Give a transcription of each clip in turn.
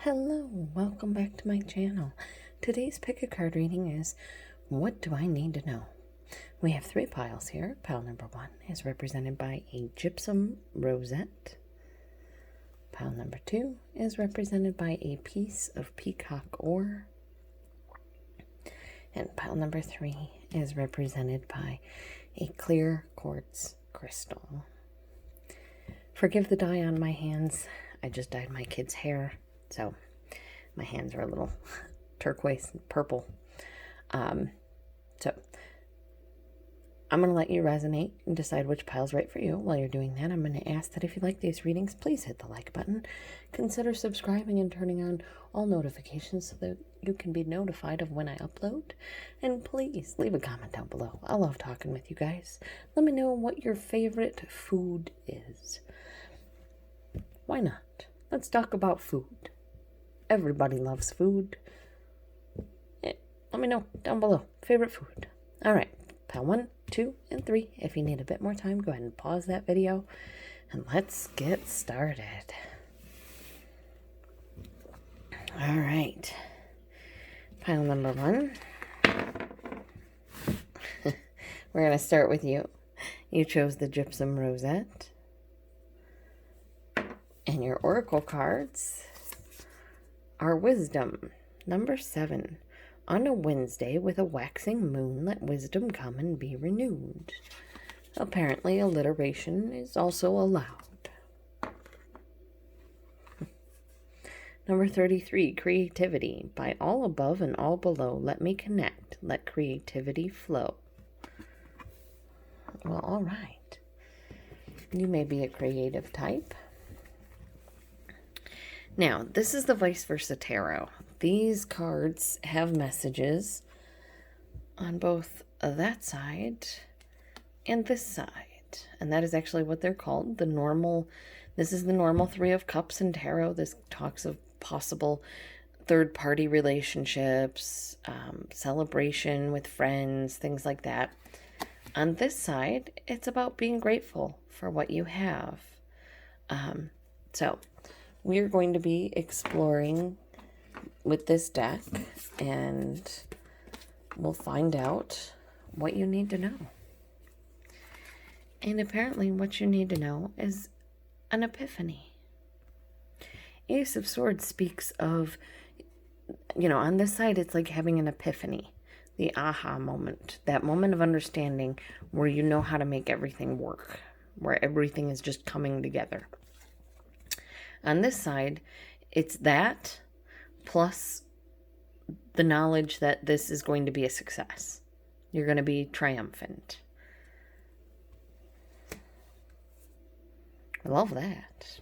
Hello, welcome back to my channel. Today's pick a card reading is What Do I Need to Know? We have three piles here. Pile number 1 is represented by a gypsum rosette. Pile number 2 is represented by a piece of peacock ore. And pile number 3 is represented by a clear quartz crystal. Forgive the dye on my hands. I just dyed my kid's hair, so my hands are a little turquoise and purple. So I'm going to let you resonate and decide which pile's right for you. While you're doing that, I'm going to ask that if you like these readings, please hit the like button. Consider subscribing and turning on all notifications so that you can be notified of when I upload. And please leave a comment down below. I love talking with you guys. Let me know what your favorite food is. Why not? Let's talk about food. Everybody loves food. Let me know down below. Favorite food. All right. Pile 1, 2, and 3. If you need a bit more time, go ahead and pause that video. And let's get started. All right. Pile number 1. We're going to start with you. You chose the gypsum rosette. And your oracle cards are wisdom. Number 7. On a Wednesday with a waxing moon, let wisdom come and be renewed. Apparently, alliteration is also allowed. Number 33. Creativity. By all above and all below, let me connect. Let creativity flow. Well, all right. You may be a creative type. Now, this is the ViceVersa tarot. These cards have messages on both that side and this side. And that is actually what they're called. This is the normal 3 of Cups in tarot. This talks of possible third-party relationships, celebration with friends, things like that. On this side, it's about being grateful for what you have. So we're going to be exploring with this deck, and we'll find out what you need to know. And apparently what you need to know is an epiphany. Ace of Swords speaks of, on this side, it's like having an epiphany, the aha moment, that moment of understanding where you know how to make everything work, where everything is just coming together. On this side, it's that plus the knowledge that this is going to be a success. You're going to be triumphant. I love that.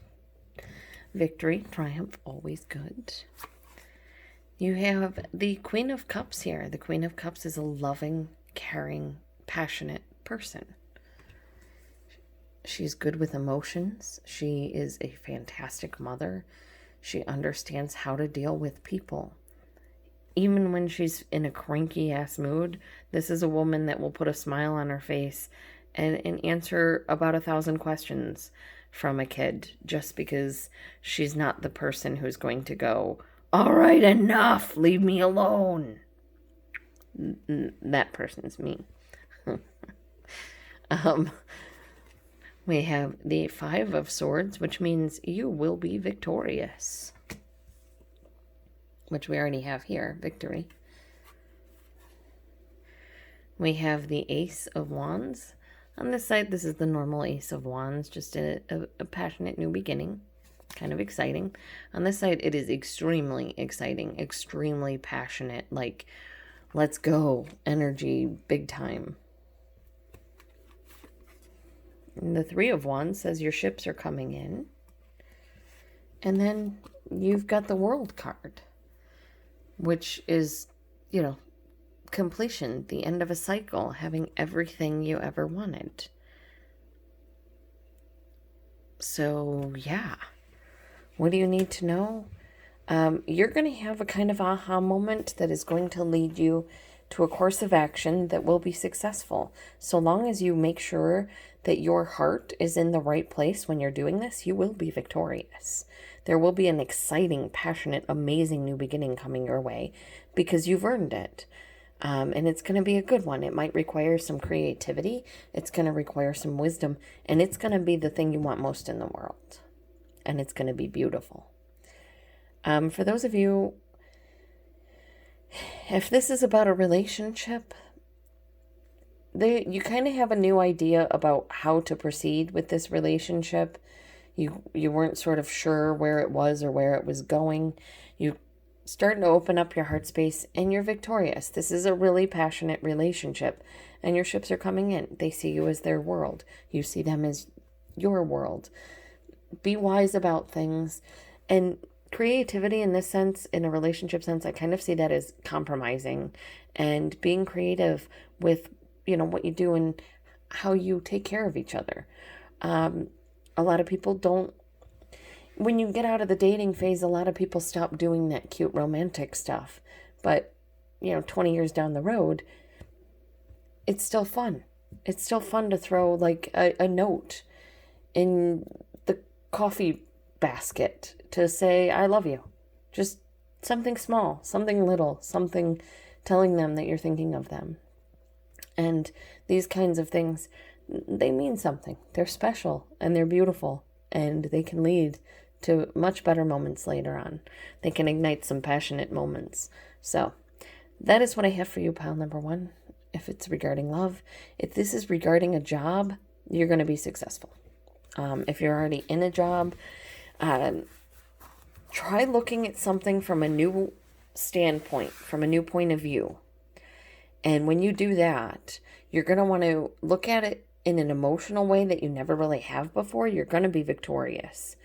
Victory, triumph, always good. You have the Queen of Cups here. The Queen of Cups is a loving, caring, passionate person. She's good with emotions. She is a fantastic mother. She understands how to deal with people. Even when she's in a cranky-ass mood, this is a woman that will put a smile on her face and answer about 1,000 questions from a kid just because she's not the person who's going to go, all right, enough, leave me alone. That person's me. We have the 5 of Swords, which means you will be victorious. Which we already have here, victory. We have the Ace of Wands. On this side, this is the normal Ace of Wands, just a passionate new beginning. Kind of exciting. On this side, it is extremely exciting, extremely passionate, like, let's go, energy, big time. And the 3 of Wands says your ships are coming in. And then you've got the World card, which is, completion, the end of a cycle, having everything you ever wanted. So, yeah. What do you need to know? You're going to have a kind of aha moment that is going to lead you to a course of action that will be successful. So long as you make sure that your heart is in the right place when you're doing this, you will be victorious. There will be an exciting, passionate, amazing new beginning coming your way because you've earned it. And it's going to be a good one. It might require some creativity. It's going to require some wisdom. And it's going to be the thing you want most in the world. And it's going to be beautiful. For those of you, if this is about a relationship, you kind of have a new idea about how to proceed with this relationship. You weren't sort of sure where it was or where it was going. You starting to open up your heart space and you're victorious. This is a really passionate relationship and your ships are coming in. They see you as their world. You see them as your world. Be wise about things. And creativity in this sense, in a relationship sense, I kind of see that as compromising and being creative with, what you do and how you take care of each other. A lot of people don't. When you get out of the dating phase, a lot of people stop doing that cute romantic stuff. But, 20 years down the road, it's still fun. It's still fun to throw like a note in the coffee basket to say, I love you. Just something small, something little, something telling them that you're thinking of them. And these kinds of things, they mean something. They're special and they're beautiful and they can lead to much better moments later on. They can ignite some passionate moments. So that is what I have for you, pile number one. If it's regarding love, if this is regarding a job, you're going to be successful. If you're already in a job, try looking at something from a new standpoint, from a new point of view. And when you do that, you're going to want to look at it in an emotional way that you never really have before. You're going to be victorious.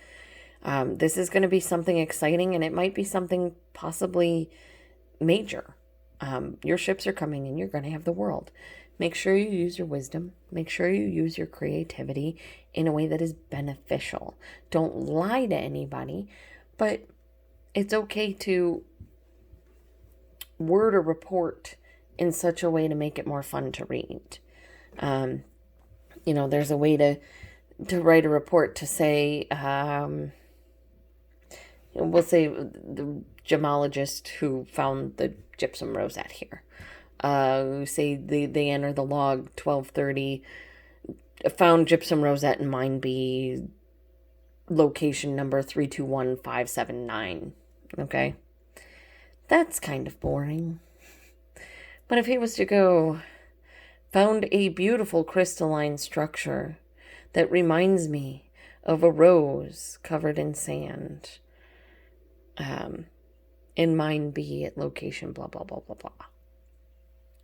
This is going to be something exciting, and it might be something possibly major. Your ships are coming and you're going to have the world. Make sure you use your wisdom. Make sure you use your creativity in a way that is beneficial. Don't lie to anybody, but it's okay to word a report in such a way to make it more fun to read. There's a way to write a report to say, we'll say the gemologist who found the gypsum rosette here. Say they enter the log 12:30, found gypsum rosette in mine B, location number 321579. Okay? That's kind of boring. But if he was to go, found a beautiful crystalline structure that reminds me of a rose covered in sand, in mine B at location blah, blah, blah, blah, blah.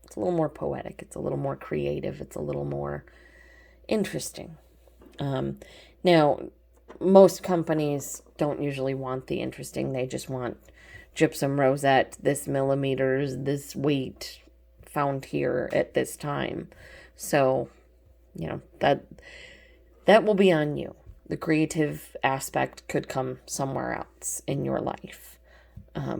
It's a little more poetic. It's a little more creative. It's a little more interesting. Now, most companies don't usually want the interesting. They just want gypsum rosette, this millimeters, this weight, found here at this time. So, that will be on you. The creative aspect could come somewhere else in your life,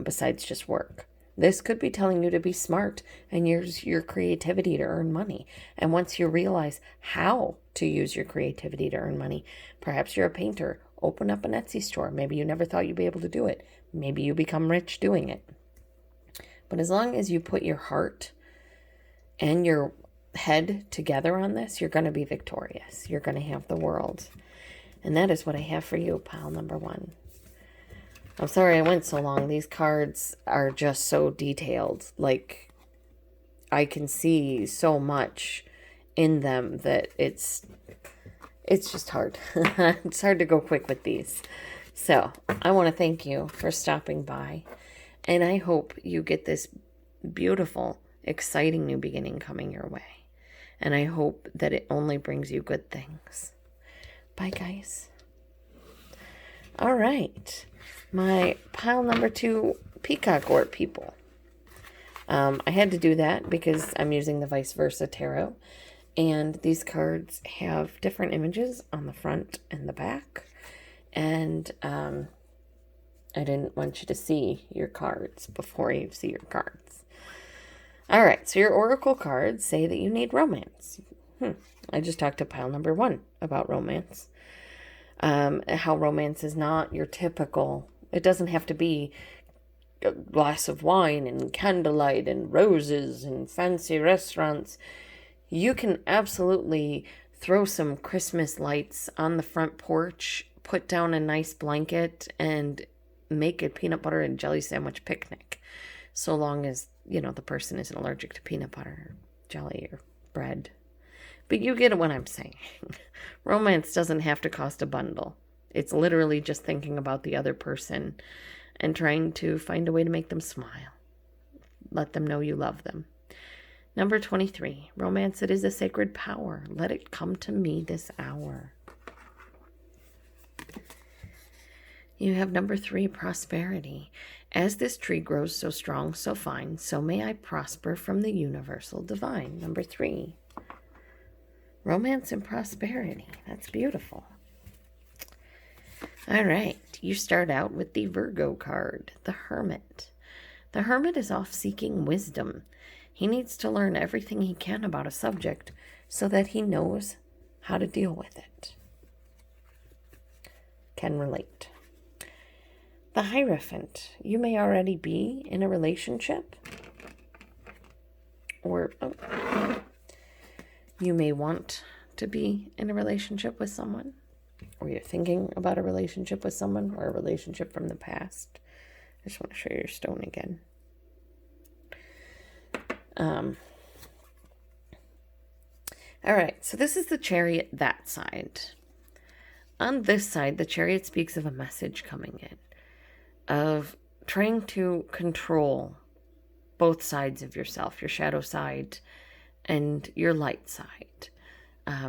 besides just work. This could be telling you to be smart and use your creativity to earn money. And once you realize how to use your creativity to earn money, perhaps you're a painter, open up an Etsy store. Maybe you never thought you'd be able to do it. Maybe you become rich doing it. But as long as you put your heart and your head together on this, you're going to be victorious. You're going to have the world. And that is what I have for you, pile number one. I'm sorry I went so long. These cards are just so detailed. Like, I can see so much in them that it's just hard. It's hard to go quick with these. So, I want to thank you for stopping by. And I hope you get this beautiful, exciting new beginning coming your way. And I hope that it only brings you good things. Bye, guys. All right. My pile number two peacock orb people. I had to do that because I'm using the ViceVersa tarot. And these cards have different images on the front and the back. And I didn't want you to see your cards before you see your cards. All right, so your oracle cards say that you need romance. I just talked to pile number one about romance. How romance is not your typical, it doesn't have to be a glass of wine and candlelight and roses and fancy restaurants. You can absolutely throw some Christmas lights on the front porch, put down a nice blanket, and make a peanut butter and jelly sandwich picnic. So long as, the person isn't allergic to peanut butter, or jelly, or bread. But you get what I'm saying. Romance doesn't have to cost a bundle. It's literally just thinking about the other person and trying to find a way to make them smile. Let them know you love them. Number 23, romance, it is a sacred power. Let it come to me this hour. You have number 3, prosperity. As this tree grows so strong, so fine, so may I prosper from the universal divine. Number 3, romance and prosperity. That's beautiful. All right, you start out with the Virgo card, the Hermit. The Hermit is off seeking wisdom. He needs to learn everything he can about a subject so that he knows how to deal with it. Can relate. The Hierophant. You may already be in a relationship, or you may want to be in a relationship with someone, or you're thinking about a relationship with someone, or a relationship from the past. I just want to show you your stone again. All right, so this is the Chariot, that side. On this side, the Chariot speaks of a message coming in, of trying to control both sides of yourself, your shadow side and your light side,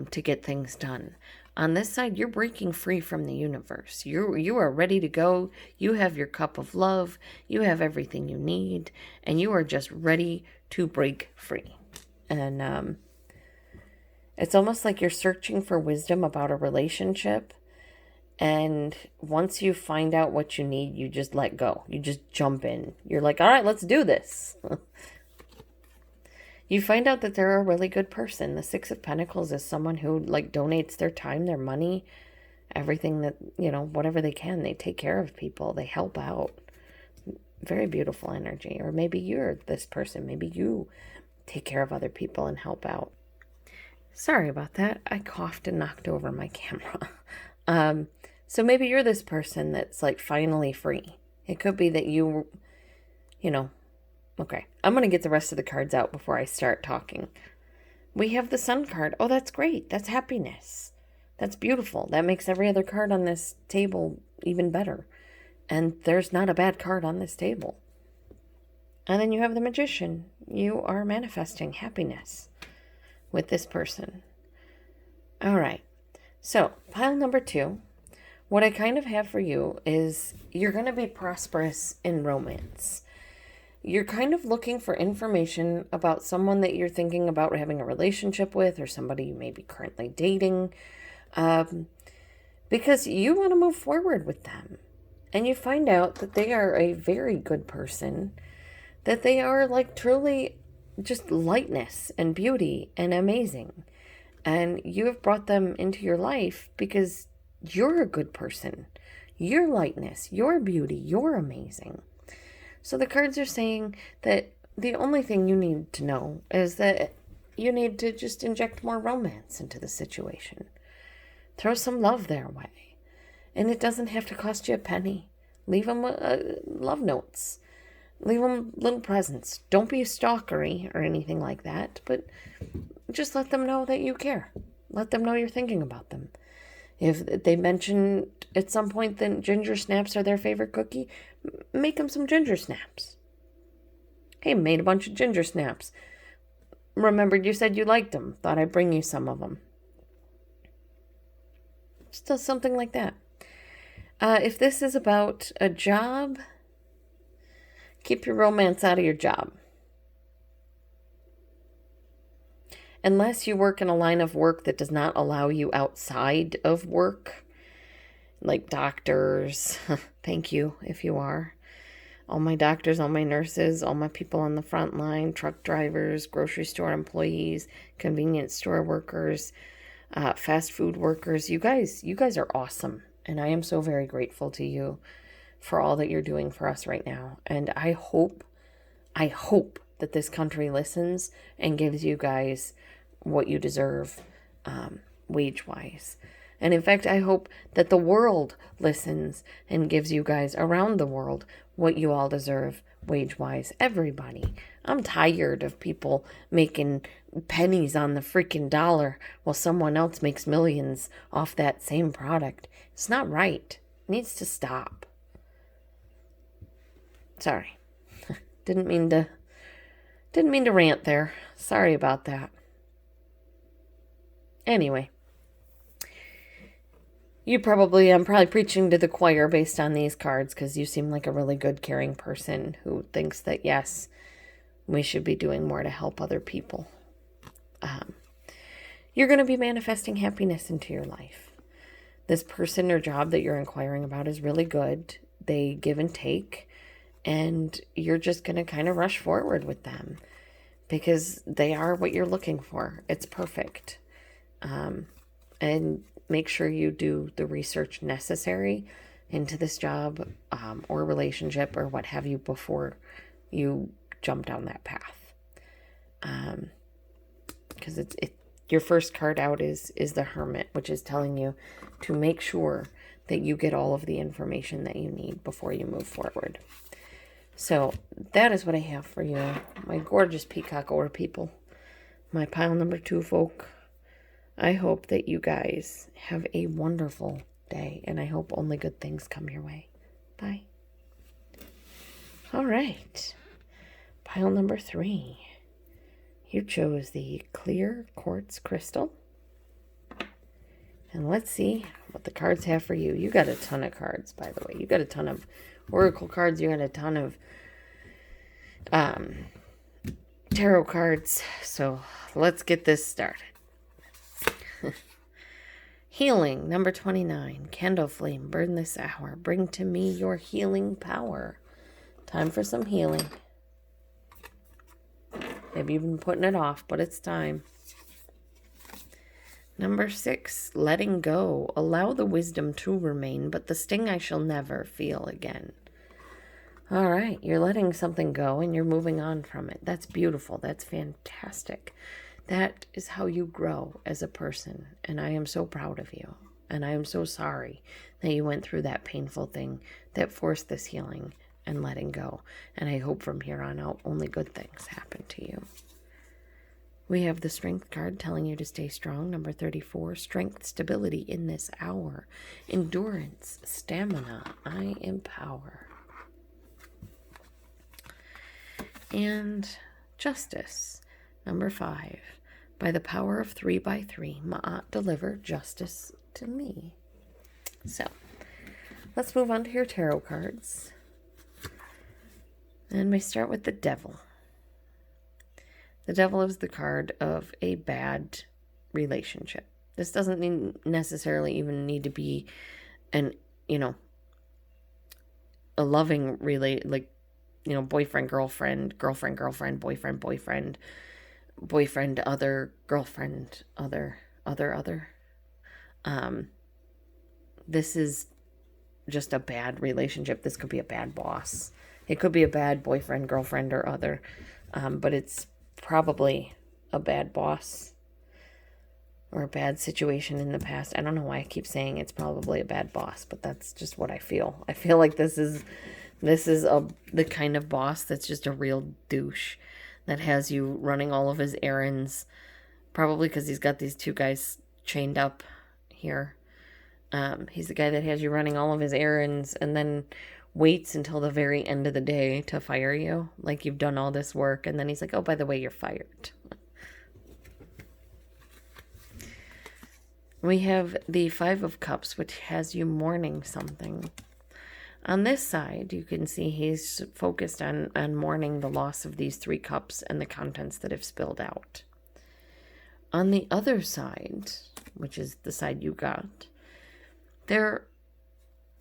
to get things done. On this side, you're breaking free from the universe. You are ready to go. You have your cup of love. You have everything you need, and you are just ready to break free. And it's almost like you're searching for wisdom about a relationship. And once you find out what you need, you just let go. You just jump in. You're like, all right, let's do this. You find out that they're a really good person. The Six of Pentacles is someone who donates their time, their money, everything that, whatever they can. They take care of people. They help out. Very beautiful energy. Or maybe you're this person. Maybe you take care of other people and help out. Sorry about that. I coughed and knocked over my camera. So maybe you're this person that's finally free. It could be that okay. I'm going to get the rest of the cards out before I start talking. We have the Sun card. Oh, that's great. That's happiness. That's beautiful. That makes every other card on this table even better. And there's not a bad card on this table. And then you have the Magician. You are manifesting happiness with this person. All right. So, pile number 2. What I kind of have for you is you're going to be prosperous in romance. You're kind of looking for information about someone that you're thinking about having a relationship with, or somebody you may be currently dating, because you want to move forward with them. And you find out that they are a very good person, that they are truly just lightness and beauty and amazing. And you have brought them into your life because you're a good person. Your lightness, your beauty, you're amazing. So the cards are saying that the only thing you need to know is that you need to just inject more romance into the situation. Throw some love their way. And it doesn't have to cost you a penny. Leave them love notes. Leave them little presents. Don't be stalkery or anything like that, but just let them know that you care. Let them know you're thinking about them. If they mention at some point that ginger snaps are their favorite cookie, make them some ginger snaps. Hey, made a bunch of ginger snaps. Remembered you said you liked them. Thought I'd bring you some of them. Just something like that. If this is about a job, keep your romance out of your job. Unless you work in a line of work that does not allow you outside of work, like doctors. Thank you if you are. All my doctors, all my nurses, all my people on the front line, truck drivers, grocery store employees, convenience store workers, fast food workers. You guys are awesome. And I am so very grateful to you for all that you're doing for us right now. And I hope that this country listens and gives you guys what you deserve, wage-wise. And in fact, I hope that the world listens and gives you guys around the world what you all deserve, wage-wise. Everybody. I'm tired of people making pennies on the freaking dollar while someone else makes millions off that same product. It's not right. It needs to stop. Sorry. Didn't mean to rant there. Sorry about that. Anyway. I'm probably preaching to the choir based on these cards, because you seem like a really good, caring person who thinks that, yes, we should be doing more to help other people. You're going to be manifesting happiness into your life. This person or job that you're inquiring about is really good. They give and take, and you're just going to kind of rush forward with them because they are what you're looking for. It's perfect. And make sure you do the research necessary into this job or relationship or what have you before you jump down that path. Because your first card out is the Hermit, which is telling you to make sure that you get all of the information that you need before you move forward. So that is what I have for you, my gorgeous peacock ore people, my pile number 2 folk. I hope that you guys have a wonderful day, and I hope only good things come your way. Bye. All right. Pile number 3. You chose the clear quartz crystal. And let's see what the cards have for you. You got a ton of cards, by the way. You got a ton of oracle cards. You got a ton of tarot cards. So let's get this started. Healing, number 29. Candle flame, burn this hour. Bring to me your healing power. Time for some healing. Maybe you've been putting it off, but it's time. Number 6. Letting go. Allow the wisdom to remain, but the sting I shall never feel again. All right, you're letting something go and you're moving on from it. That's beautiful. That's fantastic. That is how you grow as a person, and I am so proud of you, and I am so sorry that you went through that painful thing that forced this healing and letting go, and I hope from here on out only good things happen to you. We have the Strength card telling you to stay strong, number 34, strength, stability in this hour, endurance, stamina, I empower. And justice, number 5. By the power of 3 by 3, Ma'at, deliver justice to me. So, let's move on to your tarot cards. And we start with the Devil. The Devil is the card of a bad relationship. This doesn't necessarily even need to be a loving boyfriend, girlfriend, girlfriend, girlfriend, boyfriend, boyfriend, boyfriend, other, girlfriend, other. This is just a bad relationship. This could be a bad boss. It could be a bad boyfriend, girlfriend, or other. But it's probably a bad boss or a bad situation in the past. I don't know why I keep saying it's probably a bad boss, but that's just what I feel. I feel like this is the kind of boss that's just a real douche that has you running all of his errands, probably because he's got these 2 guys chained up here. He's the guy that has you running all of his errands and then waits until the very end of the day to fire you. Like you've done all this work, and then he's like, oh, by the way, you're fired. We have the 5 of Cups, which has you mourning something. On this side, you can see he's focused on mourning the loss of these 3 cups and the contents that have spilled out. On the other side, which is the side you got,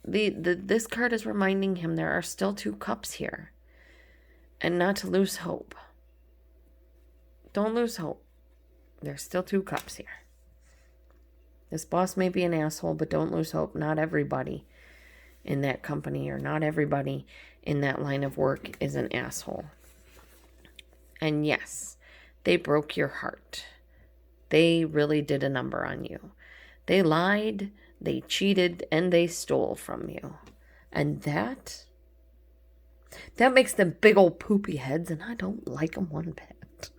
this card is reminding him there are still 2 cups here, and not to lose hope. Don't lose hope. There's still 2 cups here. This boss may be an asshole, but don't lose hope. Not everybody in that company or not everybody in that line of work is an asshole. And yes, they broke your heart. They really did a number on you. They lied, they cheated, and they stole from you. And that makes them big old poopy heads, and I don't like them one bit.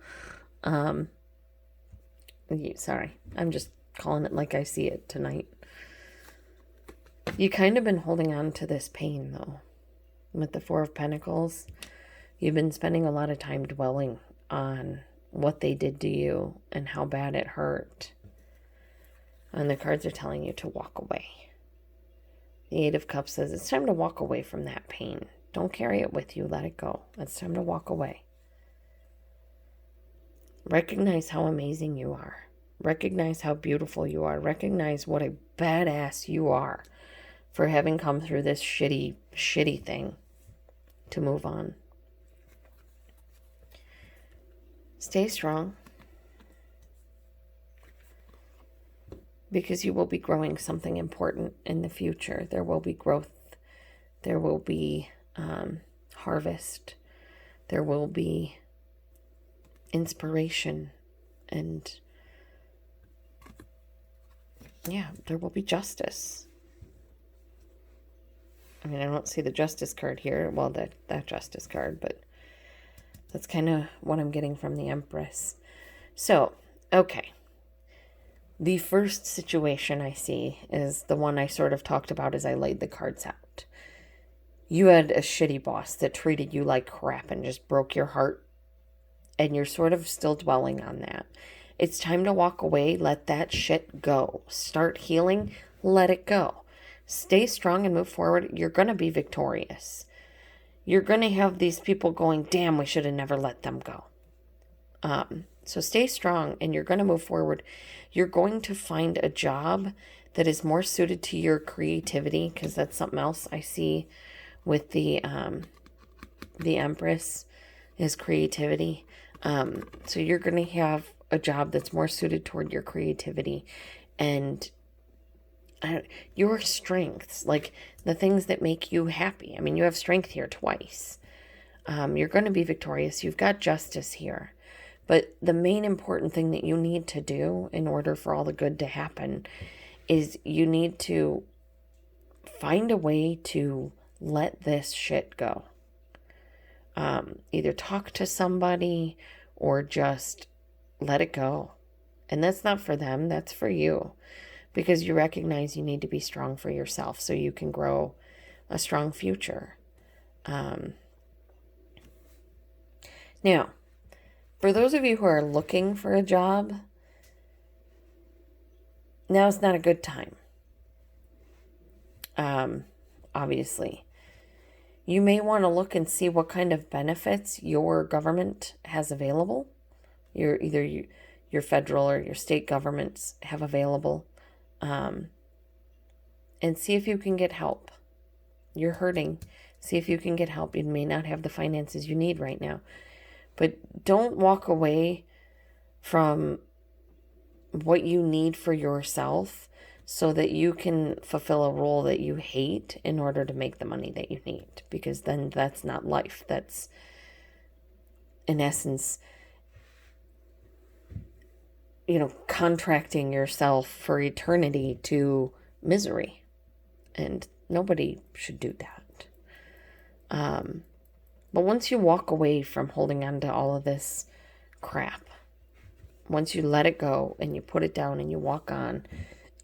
Sorry, I'm just calling it like I see it tonight. You kind of been holding on to this pain, though. With the Four of Pentacles, you've been spending a lot of time dwelling on what they did to you and how bad it hurt. And the cards are telling you to walk away. The Eight of Cups says it's time to walk away from that pain. Don't carry it with you. Let it go. It's time to walk away. Recognize how amazing you are. Recognize how beautiful you are. Recognize what a badass you are for having come through this shitty thing to move on. Stay strong. Because you will be growing something important in the future. There will be growth. There will be harvest. There will be inspiration. And yeah, there will be justice. I mean, I don't see the justice card here. Well, that justice card, but that's kind of what I'm getting from the Empress. So, okay. The first situation I see is the one I sort of talked about as I laid the cards out. You had a shitty boss that treated you like crap and just broke your heart. And you're sort of still dwelling on that. It's time to walk away. Let that shit go. Start healing. Let it go. Stay strong and move forward. You're going to be victorious. You're going to have these people going, damn, we should have never let them go. So stay strong and you're going to move forward. You're going to find a job that is more suited to your creativity, because that's something else I see with the Empress is creativity. So you're going to have a job that's more suited toward your creativity and your strengths, like the things that make you happy. I mean, you have strength here twice. You're going to be victorious. You've got justice here. But the main important thing that you need to do in order for all the good to happen is you need to find a way to let this shit go. Either talk to somebody or just let it go. And that's not for them, that's for you. Because you recognize you need to be strong for yourself so you can grow a strong future. Now, for those of you who are looking for a job, now's not a good time. Obviously. You may want to look and see what kind of benefits your government has available. Your federal or your state governments have available. And see if you can get help. You're hurting. See if you can get help. You may not have the finances you need right now. But don't walk away from what you need for yourself so that you can fulfill a role that you hate in order to make the money that you need. Because then that's not life. That's, in essence, contracting yourself for eternity to misery. And nobody should do that. But once you walk away from holding on to all of this crap, once you let it go and you put it down and you walk on,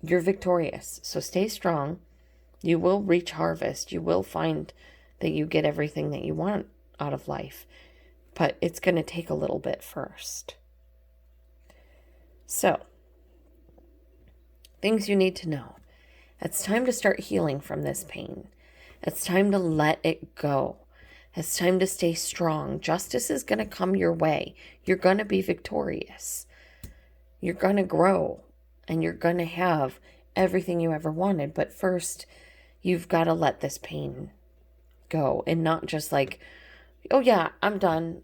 you're victorious. So stay strong. You will reach harvest. You will find that you get everything that you want out of life. But it's going to take a little bit first. So, things you need to know. It's time to start healing from this pain. It's time to let it go. It's time to stay strong. Justice is going to come your way. You're going to be victorious. You're going to grow. And you're going to have everything you ever wanted. But first, you've got to let this pain go. And not just oh yeah, I'm done.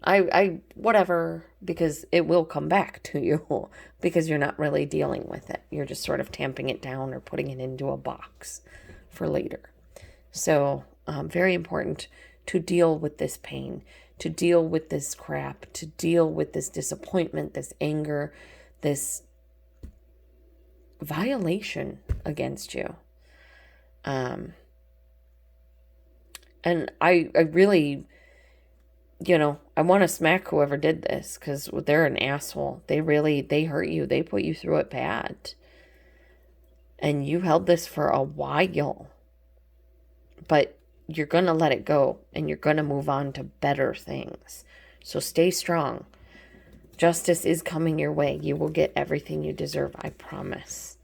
Whatever, because it will come back to you because you're not really dealing with it. You're just sort of tamping it down or putting it into a box for later. So, very important to deal with this pain, to deal with this crap, to deal with this disappointment, this anger, this violation against you. And I really, I want to smack whoever did this because they're an asshole. They hurt you. They put you through it bad. And you held this for a while. But you're going to let it go and you're going to move on to better things. So stay strong. Justice is coming your way. You will get everything you deserve, I promise.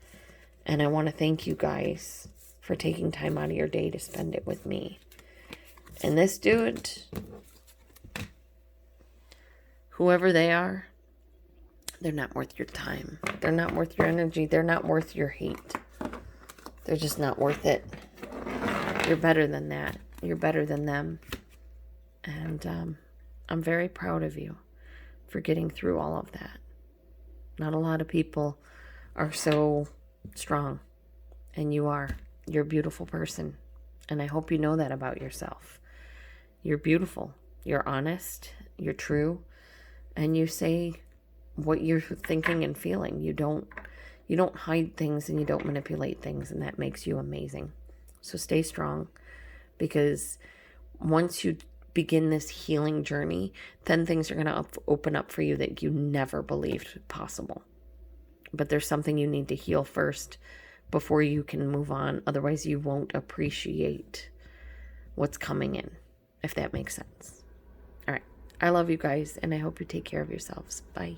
And I want to thank you guys for taking time out of your day to spend it with me. And this dude, whoever they are, they're not worth your time. They're not worth your energy. They're not worth your hate. They're just not worth it. You're better than that. You're better than them. And I'm very proud of you for getting through all of that. Not a lot of people are so strong. And you are. You're a beautiful person. And I hope you know that about yourself. You're beautiful. You're honest. You're true. And you say what you're thinking and feeling. You don't hide things and you don't manipulate things. And that makes you amazing. So stay strong, because once you begin this healing journey, then things are going to open up for you that you never believed possible. But there's something you need to heal first before you can move on. Otherwise, you won't appreciate what's coming in, if that makes sense. All right. I love you guys, and I hope you take care of yourselves. Bye.